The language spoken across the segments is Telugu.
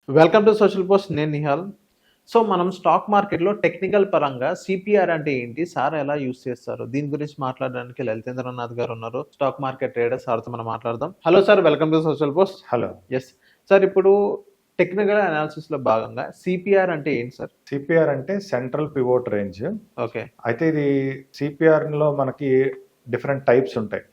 Welcome to social post. నేను నిహాల్. సో మనం స్టాక్ మార్కెట్లో టెక్నికల్ పరంగా సిపిఆర్ అంటే ఏంటి, సార్ ఎలా యూస్ చేస్తారు, దీని గురించి మాట్లాడడానికి లలితేంద్రనాథ్ గారు ఉన్నారు, స్టాక్ మార్కెట్ ట్రేడర్. సార్తో మనం మాట్లాడదాం. Hello sir, welcome to social post. Hello. Yes sir, ఇప్పుడు టెక్నికల్ అనాలిసిస్ లో భాగంగా సిపిఆర్ అంటే ఏంటి సార్? సిపిఆర్ అంటే సెంట్రల్ పివోట్ రేంజ్. ఓకే. అయితే ఇది సిపిఆర్ లో మనకి డిఫరెంట్ టైప్స్ ఉంటాయి.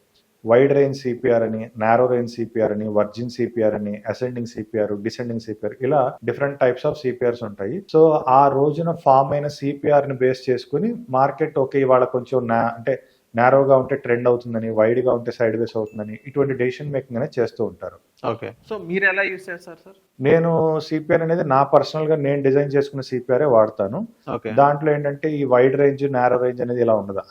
వైడ్ రేంజ్ సిపిఆర్ అని, నారో రేంజ్ సిపిఆర్ అని, వర్జిన్ సిపిఆర్ అని, అసెండింగ్ సిపిఆర్, డిసెండింగ్ సిపిఆర్, ఇలా డిఫరెంట్ టైప్స్ ఆఫ్ సిపిఆర్స్ ఉంటాయి. సో ఆ రోజున ఫామ్ అయిన సిపిఆర్ ని బేస్ చేసుకుని మార్కెట్ ఓకే ఇవాళ కొంచెం అంటే నారోగా ఉంటే ట్రెండ్ అవుతుందని, వైడ్ గా ఉంటే సైడ్ వేస్ అవుతుందని, ఇటువంటి డెసిషన్ మేకింగ్ అనేది చేస్తూ ఉంటారు. ఓకే. సో మీరు ఎలా యూస్ చేస్తారు సార్? నేను సిపిఆర్ అనేది నా పర్సనల్ గా నేను డిజైన్ చేసుకున్న సిపిఆర్ వాడతాను. దాంట్లో ఏంటంటే ఈ వైడ్ రేంజ్, నారో రేంజ్ అనేది ఇలా ఉండదు.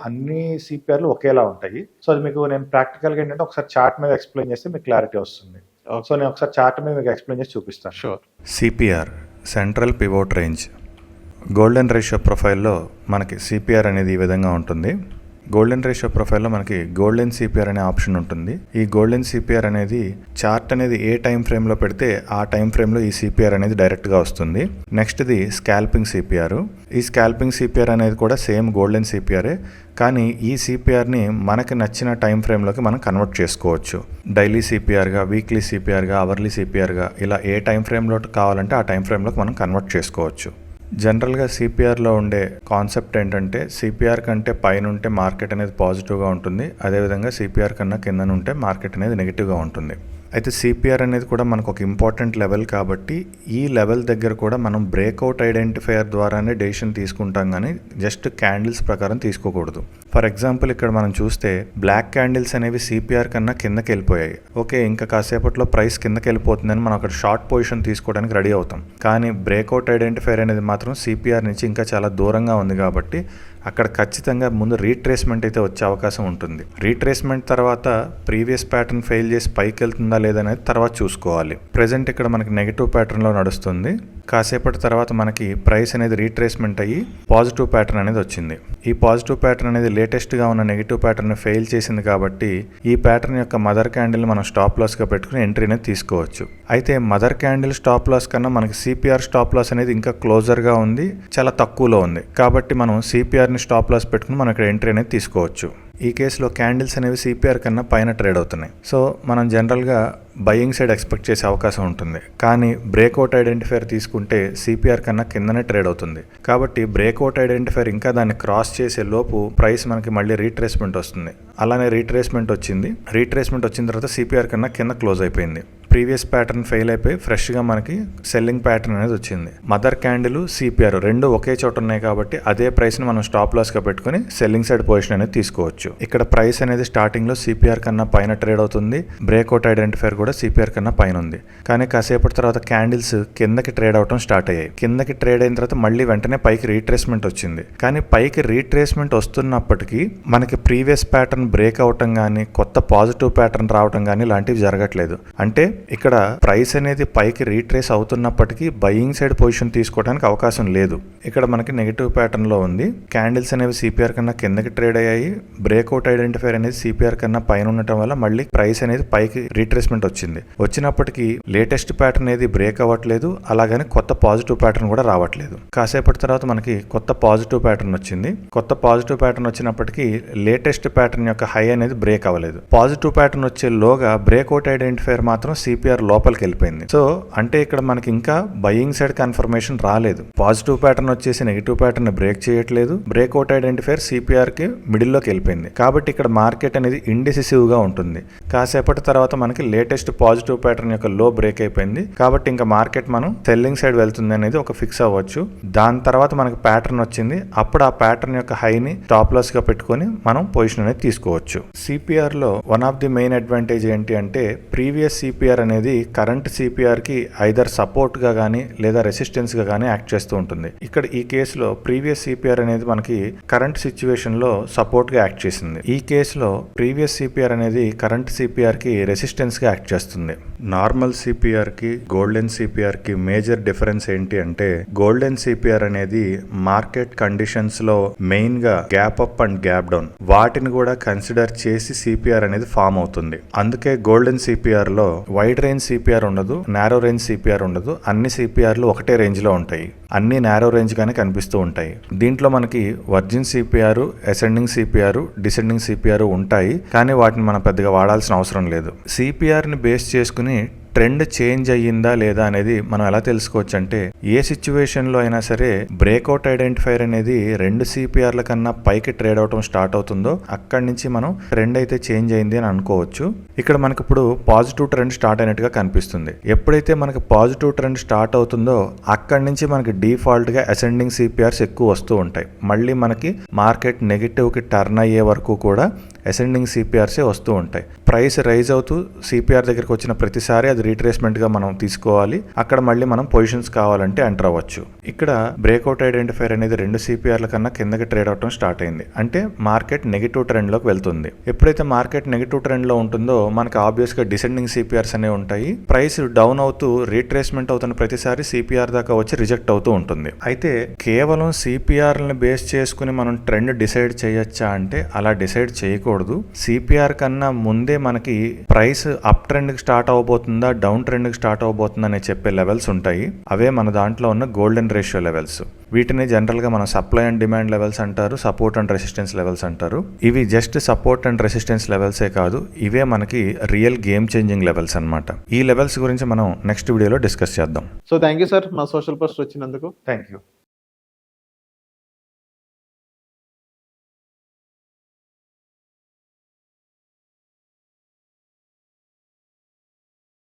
అన్ని సిపిఆర్లు ఒకేలా ఉంటాయి. సో అది మీకు నేను ప్రాక్టికల్ గా ఏంటంటే ఒకసారి చార్ట్ మీద ఎక్స్ప్లెయిన్ చేస్తే మీకు క్లారిటీ వస్తుంది. సో నేను ఒకసారి చార్ట్ మీద మీకు ఎక్స్ప్లెయిన్ చేసి చూపిస్తాను. Sure. CPR central pivot range. Golden ratio ప్రొఫైల్లో మనకి సిపిఆర్ అనేది ఈ విధంగా ఉంటుంది. గోల్డెన్ రేషియో ప్రొఫైల్లో మనకి గోల్డెన్ సిపిఆర్ అనే ఆప్షన్ ఉంటుంది. ఈ గోల్డెన్ సిపిఆర్ అనేది చార్ట్ అనేది ఏ టైం ఫ్రేమ్లో పెడితే ఆ టైం ఫ్రేమ్లో ఈ సిపిఆర్ అనేది డైరెక్ట్గా వస్తుంది. నెక్స్ట్ది స్కాల్పింగ్ సిపిఆర్. ఈ స్కాల్పింగ్ సిపిఆర్ అనేది కూడా సేమ్ గోల్డెన్ సిపిఆరే, కానీ ఈ సిపిఆర్ని మనకి నచ్చిన టైం ఫ్రేమ్లోకి మనం కన్వర్ట్ చేసుకోవచ్చు. డైలీ సిపిఆర్గా, వీక్లీ సిపిఆర్గా, అవర్లీ సిపిఆర్గా, ఇలా ఏ టైం ఫ్రేమ్లో కావాలంటే ఆ టైం ఫ్రేమ్లోకి మనం కన్వర్ట్ చేసుకోవచ్చు. జనరల్గా సిపిఆర్లో ఉండే కాన్సెప్ట్ ఏంటంటే సిపిఆర్ కంటే పైన ఉంటే మార్కెట్ అనేది పాజిటివ్గా ఉంటుంది, అదేవిధంగా సిపిఆర్ కన్నా కింద ఉంటే మార్కెట్ అనేది నెగిటివ్గా ఉంటుంది. అయితే సిపిఆర్ అనేది కూడా మనకు ఒక ఇంపార్టెంట్ లెవెల్ కాబట్టి ఈ లెవెల్ దగ్గర కూడా మనం బ్రేక్అవుట్ ఐడెంటిఫైయర్ ద్వారానే డెసిషన్ తీసుకుంటాం, కానీ జస్ట్ క్యాండిల్స్ ప్రకారం తీసుకోకూడదు. ఫర్ ఎగ్జాంపుల్ ఇక్కడ మనం చూస్తే బ్లాక్ క్యాండిల్స్ అనేవి సిపిఆర్ కన్నా కిందకి వెళ్ళిపోయాయి. ఓకే, ఇంకా కాసేపట్లో ప్రైస్ కిందకి వెళ్ళిపోతుందని మనం అక్కడ షార్ట్ పొజిషన్ తీసుకోవడానికి రెడీ అవుతాం. కానీ బ్రేక్అవుట్ ఐడెంటిఫైయర్ అనేది మాత్రం సిపిఆర్ నుంచి ఇంకా చాలా దూరంగా ఉంది కాబట్టి అక్కడ ఖచ్చితంగా ముందు రీట్రేస్మెంట్ అయితే వచ్చే అవకాశం ఉంటుంది. రీట్రేస్మెంట్ తర్వాత ప్రీవియస్ ప్యాటర్న్ ఫెయిల్ చేసి పైకి వెళ్తుందా లేదనేది తర్వాత చూసుకోవాలి. ప్రెజెంట్ ఇక్కడ మనకి నెగిటివ్ ప్యాటర్న్లో నడుస్తుంది. కాసేపటి తర్వాత మనకి ప్రైస్ అనేది రీట్రేస్మెంట్ అయ్యి పాజిటివ్ ప్యాటర్న్ అనేది వచ్చింది. ఈ పాజిటివ్ ప్యాటర్న్ అనేది లేటెస్ట్గా ఉన్న నెగిటివ్ ప్యాటర్న్ ఫెయిల్ చేసింది కాబట్టి ఈ ప్యాటర్న్ యొక్క మదర్ క్యాండిల్ మనం స్టాప్ లాస్గా పెట్టుకుని ఎంట్రీ అనేది తీసుకోవచ్చు. అయితే మదర్ క్యాండిల్ స్టాప్ లాస్ కన్నా మనకి సిపిఆర్ స్టాప్ లాస్ అనేది ఇంకా క్లోజర్గా ఉంది, చాలా తక్కువలో ఉంది. కాబట్టి మనం సిపిఆర్ని స్టాప్ లాస్ పెట్టుకుని మనం ఇక్కడ ఎంట్రీ అనేది తీసుకోవచ్చు. ఈ కేసులో క్యాండిల్స్ అనేవి సిపిఆర్ కన్నా పైన ట్రేడ్ అవుతున్నాయి. సో మనం జనరల్గా బయింగ్ సైడ్ ఎక్స్పెక్ట్ చేసే అవకాశం ఉంటుంది, కానీ బ్రేక్అవుట్ ఐడెంటిఫైర్ తీసుకుంటే సిపిఆర్ కన్నా కిందనే ట్రేడ్ అవుతుంది. కాబట్టి బ్రేక్అవుట్ ఐడెంటిఫైర్ ఇంకా దాన్ని క్రాస్ చేసే లోపు ప్రైస్ మనకి మళ్ళీ రీట్రేస్మెంట్ వస్తుంది. అలానే రీట్రేస్మెంట్ వచ్చిన తర్వాత సిపిఆర్ కన్నా కింద క్లోజ్ అయిపోయింది. ప్రీవియస్ ప్యాటర్న్ ఫెయిల్ అయిపోయి ఫ్రెష్గా మనకి సెల్లింగ్ ప్యాటర్న్ అనేది వచ్చింది. మదర్ క్యాండిల్, సిపిఆర్ రెండు ఒకే చోట ఉన్నాయి కాబట్టి అదే ప్రైస్ని మనం స్టాప్ లాస్గా పెట్టుకుని సెల్లింగ్ సైడ్ పొజిషన్ అనేది తీసుకోవచ్చు. ఇక్కడ ప్రైస్ అనేది స్టార్టింగ్లో సిపిఆర్ కన్నా పైన ట్రేడ్ అవుతుంది, బ్రేక్అవుట్ ఐడెంటిఫైర్ కూడా సిపిఆర్ కన్నా పైన ఉంది. కానీ కాసేపటి తర్వాత క్యాండిల్స్ కిందకి ట్రేడ్ అవడం స్టార్ట్ అయ్యాయి. కిందకి ట్రేడ్ అయిన తర్వాత మళ్ళీ వెంటనే పైకి రీట్రేస్మెంట్ వచ్చింది. కానీ పైకి రీట్రేస్మెంట్ వస్తున్నప్పటికీ మనకి ప్రీవియస్ ప్యాటర్న్ బ్రేక్ అవటం కానీ, కొత్త పాజిటివ్ ప్యాటర్న్ రావటం కానీ ఇలాంటివి జరగట్లేదు. అంటే ఇక్కడ ప్రైస్ అనేది పైకి రీట్రేస్ అవుతున్నప్పటికీ బయింగ్ సైడ్ పొజిషన్ తీసుకోవడానికి అవకాశం లేదు. ఇక్కడ మనకి నెగిటివ్ ప్యాటర్న్ లో ఉంది. క్యాండిల్స్ అనేవి సిపిఆర్ కన్నా కిందకి ట్రేడ్ అయ్యాయి. బ్రేక్అవుట్ ఐడెంటిఫైర్ అనేది సిపిఆర్ కన్నా పైన ఉండటం వల్ల మళ్ళీ ప్రైస్ అనేది పైకి రీట్రేస్మెంట్ వచ్చినప్పటికీ లేటెస్ట్ ప్యాటర్న్ అనేది బ్రేక్ అవ్వట్లేదు, అలాగని కొత్త పాజిటివ్ ప్యాటర్న్ కూడా రావట్లేదు. కాసేపటి తర్వాత మనకి కొత్త పాజిటివ్ ప్యాటర్న్ వచ్చింది. కొత్త పాజిటివ్ ప్యాటర్న్ వచ్చినప్పటికీ లేటెస్ట్ ప్యాటర్న్ యొక్క హై అనేది బ్రేక్ అవ్వలేదు. పాజిటివ్ ప్యాటర్న్ వచ్చే లోగా బ్రేక్అవుట్ ఐడెంటిఫైర్ మాత్రం సిపిఆర్ లోపలికి వెళ్ళిపోయింది. సో అంటే ఇక్కడ మనకి ఇంకా బయింగ్ సైడ్ కన్ఫర్మేషన్ రాలేదు. పాజిటివ్ ప్యాటర్న్ వచ్చేసి నెగిటివ్ ప్యాటర్న్ బ్రేక్ చేయట్లేదు. బ్రేక్అవుట్ ఐడెంటిఫైర్ సిపిఆర్ కి మిడిల్ లోకి వెళ్ళిపోయింది. కాబట్టి ఇక్కడ మార్కెట్ అనేది ఇండిసిసివ్ గా ఉంటుంది. కాసేపటి తర్వాత మనకి లేటెస్ట్ పాజిటివ్ ప్యాటర్న్ యొక్క లో బ్రేక్ అయిపోయింది. కాబట్టి ఇంకా మార్కెట్ మనం సెల్లింగ్ సైడ్ వెళ్తుంది అనేది ఒక ఫిక్స్ అవ్వచ్చు. దాని తర్వాత మనకి ప్యాటర్న్ వచ్చింది. అప్పుడు ఆ ప్యాటర్న్ యొక్క హైని టాప్ లాస్ గా పెట్టుకుని మనం పొజిషన్ అనేది తీసుకోవచ్చు. సిపిఆర్ లో one of the main advantage ఏంటి అంటే ప్రీవియస్ సిపిఆర్ అనేది కరెంట్ సిపిఆర్ కి ఐదర్ సపోర్ట్ గా కానీ లేదా రెసిస్టెన్స్ గా కానీ యాక్ట్ చేస్తూ ఉంటుంది. ఇక్కడ ఈ కేసులో ప్రీవియస్ సిపిఆర్ అనేది మనకి కరెంట్ సిచ్యువేషన్ లో సపోర్ట్ గా యాక్ట్ చేసింది. ఈ కేసులో ప్రీవియస్ సిపిఆర్ అనేది కరెంట్ సిపిఆర్ కి రెసిస్టెన్స్ గా యాక్ట్ చేస్తుంది. నార్మల్ సిపిఆర్ కి గోల్డెన్ సిపిఆర్ కి మేజర్ డిఫరెన్స్ ఏంటి అంటే గోల్డెన్ సిపిఆర్ అనేది మార్కెట్ కండిషన్స్ లో మెయిన్ గా gap up and gap down వాటిని కూడా కన్సిడర్ చేసి సిపిఆర్ అనేది ఫామ్ అవుతుంది. అందుకే గోల్డెన్ సిపిఆర్ లో వైడ్ వైడ్ రేంజ్ సిపిఆర్ ఉండదు, నారో రేంజ్ సిపిఆర్ ఉండదు. అన్ని సిపిఆర్లు ఒకటే రేంజ్లో ఉంటాయి, అన్ని నారో రేంజ్ గానే కనిపిస్తూ ఉంటాయి. దీంట్లో మనకి virgin CPR, ascending CPR, descending CPR ఉంటాయి, కానీ వాటిని మనం పెద్దగా వాడాల్సిన అవసరం లేదు. సిపిఆర్ని బేస్ చేసుకుని ట్రెండ్ చేంజ్ అయ్యిందా లేదా అనేది మనం ఎలా తెలుసుకోవచ్చు అంటే, ఏ సిచ్యువేషన్లో అయినా సరే బ్రేక్అవుట్ ఐడెంటిఫైర్ అనేది 2 సిపిఆర్ల కన్నా పైకి ట్రేడ్ అవటం స్టార్ట్ అవుతుందో అక్కడి నుంచి మనం ట్రెండ్ అయితే చేంజ్ అయింది అని అనుకోవచ్చు. ఇక్కడ మనకి ఇప్పుడు పాజిటివ్ ట్రెండ్ స్టార్ట్ అయినట్టుగా కనిపిస్తుంది. ఎప్పుడైతే మనకి పాజిటివ్ ట్రెండ్ స్టార్ట్ అవుతుందో అక్కడి నుంచి మనకి డిఫాల్ట్గా అసెండింగ్ సిపిఆర్స్ ఎక్కువ వస్తూ ఉంటాయి. మళ్ళీ మనకి మార్కెట్ నెగిటివ్కి టర్న్ అయ్యే వరకు కూడా అసెండింగ్ సిపిఆర్సే వస్తూ ఉంటాయి. ప్రైస్ రైజ్ అవుతూ సిపిఆర్ దగ్గరికి వచ్చిన ప్రతిసారి అది రీట్రేస్మెంట్గా మనం తీసుకోవాలి. అక్కడ మళ్ళీ మనం పొజిషన్స్ కావాలంటే ఎంటర్ అవ్వచ్చు. ఇక్కడ బ్రేక్అవుట్ ఐడెంటిఫైర్ అనేది 2 సిపిఆర్ల కన్నా కిందకి ట్రేడ్ అవడం స్టార్ట్ అయింది అంటే మార్కెట్ నెగిటివ్ ట్రెండ్లోకి వెళ్తుంది. ఎప్పుడైతే మార్కెట్ నెగిటివ్ ట్రెండ్లో ఉంటుందో మనకి ఆబ్వియస్గా డిసెండింగ్ సిపిఆర్స్ అనేవి ఉంటాయి. ప్రైస్ డౌన్ అవుతూ రీట్రేస్మెంట్ అవుతున్న ప్రతిసారి సిపిఆర్ దాకా వచ్చి రిజెక్ట్ అవుతూ ఉంటుంది. అయితే కేవలం సిపిఆర్లను బేస్ చేసుకుని మనం ట్రెండ్ డిసైడ్ చేయొచ్చా అంటే అలా డిసైడ్ చేయకూడదు. సిపిఆర్ కన్నా ముందే మనకి ప్రైస్ అప్ ట్రెండ్కి స్టార్ట్ అవబోతుందా, డౌన్ ట్రెండ్కి స్టార్ట్ అవబోతుందా అని చెప్పే లెవెల్స్ ఉంటాయి. అవే మన దాంట్లో ఉన్న గోల్డెన్ రేషియో లెవెల్స్. వీటిని జనరల్గా మనం సప్లై అండ్ డిమాండ్ లెవెల్స్ అంటారు, సపోర్ట్ అండ్ రెసిస్టెన్స్ లెవెల్స్ అంటారు. ఇవి జస్ట్ సపోర్ట్ అండ్ రెసిస్టెన్స్ లెవెల్సే కాదు, ఇవే మనకి రియల్ గేమ్ చేంజింగ్ లెవెల్స్ అన్నమాట. ఈ లెవెల్స్ గురించి మనం నెక్స్ట్ వీడియోలో డిస్కస్ చేద్దాం. సో థ్యాంక్ యూ సార్ మా సోషల్ పోస్ట్ వచ్చినందుకు. Thank you.